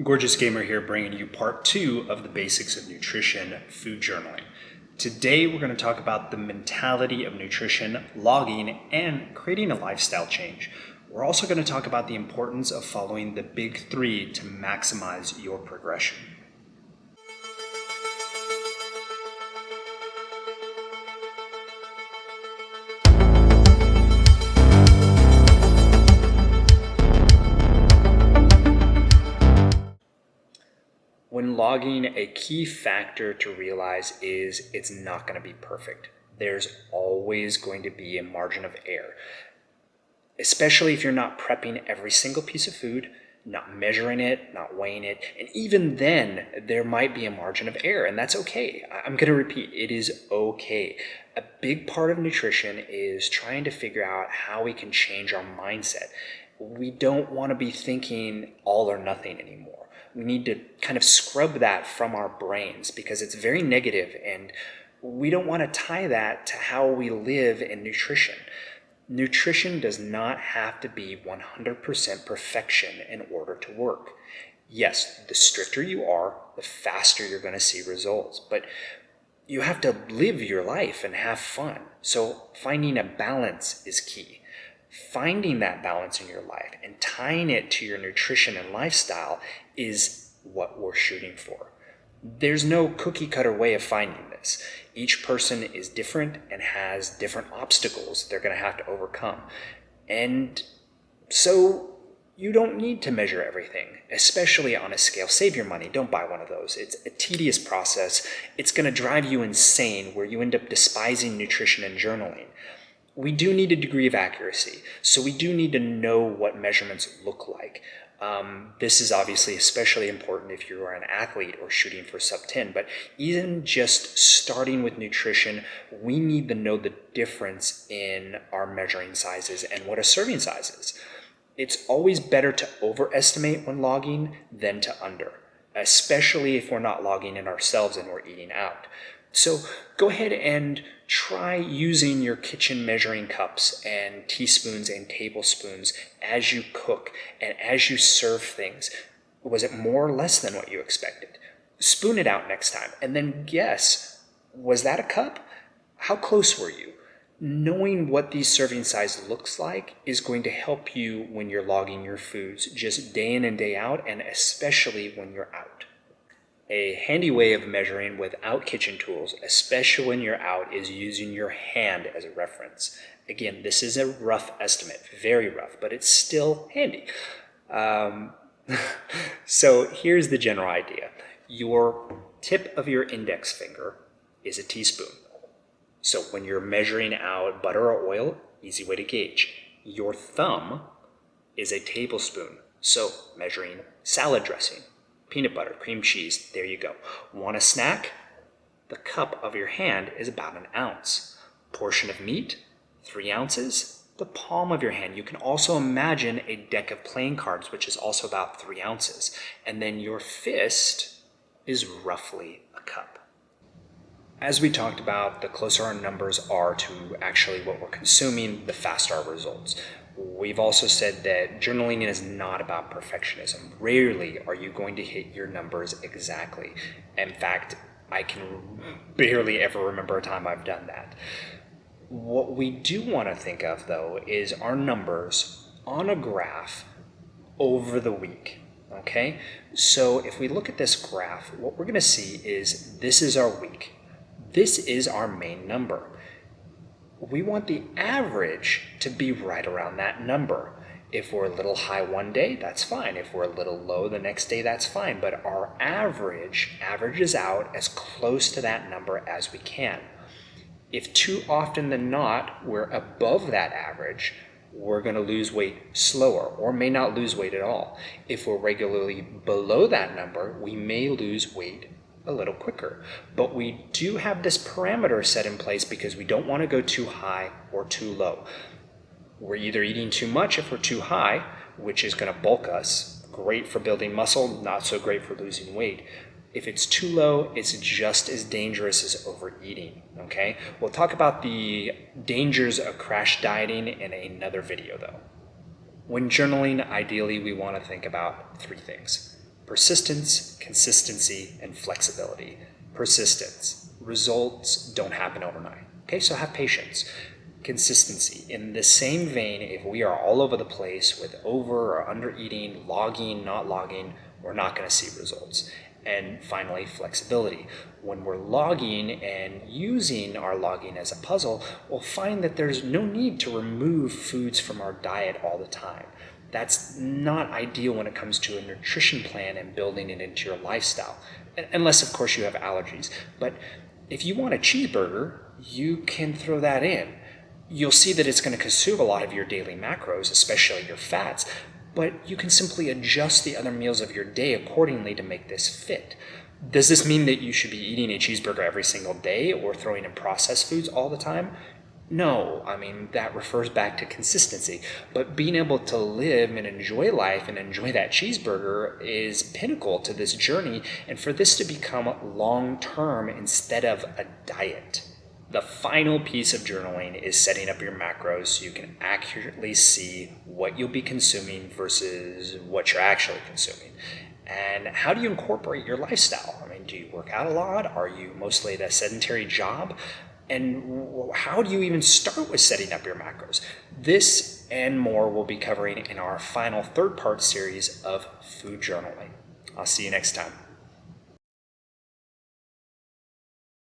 Gorgeous Gamer here, bringing you part 2 of the basics of nutrition, food journaling. Today we're going to talk about the mentality of nutrition, logging, and creating a lifestyle change. We're also going to talk about the importance of following the big 3 to maximize your progression. When logging, a key factor to realize is it's not going to be perfect. There's always going to be a margin of error, especially if you're not prepping every single piece of food, not measuring it, not weighing it, and even then there might be a margin of error, and that's okay. I'm going to repeat, it is okay. A big part of nutrition is trying to figure out how we can change our mindset. We don't want to be thinking all or nothing anymore. We need to kind of scrub that from our brains because it's very negative, and we don't want to tie that to how we live in nutrition. Nutrition does not have to be 100% perfection in order to work. Yes, the stricter you are, the faster you're going to see results, but you have to live your life and have fun. So finding a balance is key. Finding that balance in your life and tying it to your nutrition and lifestyle is what we're shooting for. There's no cookie cutter way of finding this. Each person is different and has different obstacles they're going to have to overcome. And so you don't need to measure everything, especially on a scale. Save your money. Don't buy one of those. It's a tedious process. It's going to drive you insane where you end up despising nutrition and journaling. We do need a degree of accuracy, so we do need to know what measurements look like. This is obviously especially important if you are an athlete or shooting for sub 10, but even just starting with nutrition, we need to know the difference in our measuring sizes and what a serving size is. It's always better to overestimate when logging than to under, especially if we're not logging in ourselves and we're eating out. So go ahead and try using your kitchen measuring cups and teaspoons and tablespoons as you cook and as you serve things. Was it more or less than what you expected? Spoon it out next time and then guess, was that a cup? How close were you? Knowing what these serving size looks like is going to help you when you're logging your foods just day in and day out, and especially when you're out. A handy way of measuring without kitchen tools, especially when you're out, is using your hand as a reference. Again, this is a rough estimate, very rough, but it's still handy. So here's the general idea. Your tip of your index finger is a teaspoon. So when you're measuring out butter or oil, easy way to gauge. Your thumb is a tablespoon. So measuring salad dressing, peanut butter, cream cheese, there you go. Want a snack? The cup of your hand is about 1 ounce. Portion of meat, 3 ounces. The palm of your hand. You can also imagine a deck of playing cards, which is also about 3 ounces. And then your fist is roughly a cup. As we talked about, the closer our numbers are to actually what we're consuming, the faster our results. We've also said that journaling is not about perfectionism. Rarely are you going to hit your numbers exactly. In fact, I can barely ever remember a time I've done that. What we do want to think of, though, is our numbers on a graph over the week. Okay? So if we look at this graph, what we're going to see is this is our week. This is our main number. We want the average to be right around that number. If we're a little high one day, that's fine. If we're a little low the next day, that's fine. But our average averages out as close to that number as we can. If too often than not, we're above that average, we're going to lose weight slower or may not lose weight at all. If we're regularly below that number, we may lose weight a little quicker. But we do have this parameter set in place because we don't want to go too high or too low. We're either eating too much if we're too high, which is going to bulk us. Great for building muscle, not so great for losing weight. If it's too low, it's just as dangerous as overeating, okay? We'll talk about the dangers of crash dieting in another video though. When journaling, ideally we want to think about 3 things. Persistence, consistency, and flexibility. Persistence. Results don't happen overnight. Okay, so have patience. Consistency. In the same vein, if we are all over the place with over or under eating, logging, not logging, we're not going to see results. And finally, flexibility. When we're logging and using our logging as a puzzle, we'll find that there's no need to remove foods from our diet all the time. That's not ideal when it comes to a nutrition plan and building it into your lifestyle, unless, of course, you have allergies. But if you want a cheeseburger, you can throw that in. You'll see that it's going to consume a lot of your daily macros, especially your fats, but you can simply adjust the other meals of your day accordingly to make this fit. Does this mean that you should be eating a cheeseburger every single day or throwing in processed foods all the time? No, I mean, that refers back to consistency. But being able to live and enjoy life and enjoy that cheeseburger is pinnacle to this journey, and for this to become long term instead of a diet. The final piece of journaling is setting up your macros so you can accurately see what you'll be consuming versus what you're actually consuming. And how do you incorporate your lifestyle? I mean, do you work out a lot? Are you mostly at a sedentary job? And how do you even start with setting up your macros? This and more we'll be covering in our final third part series of food journaling. I'll see you next time.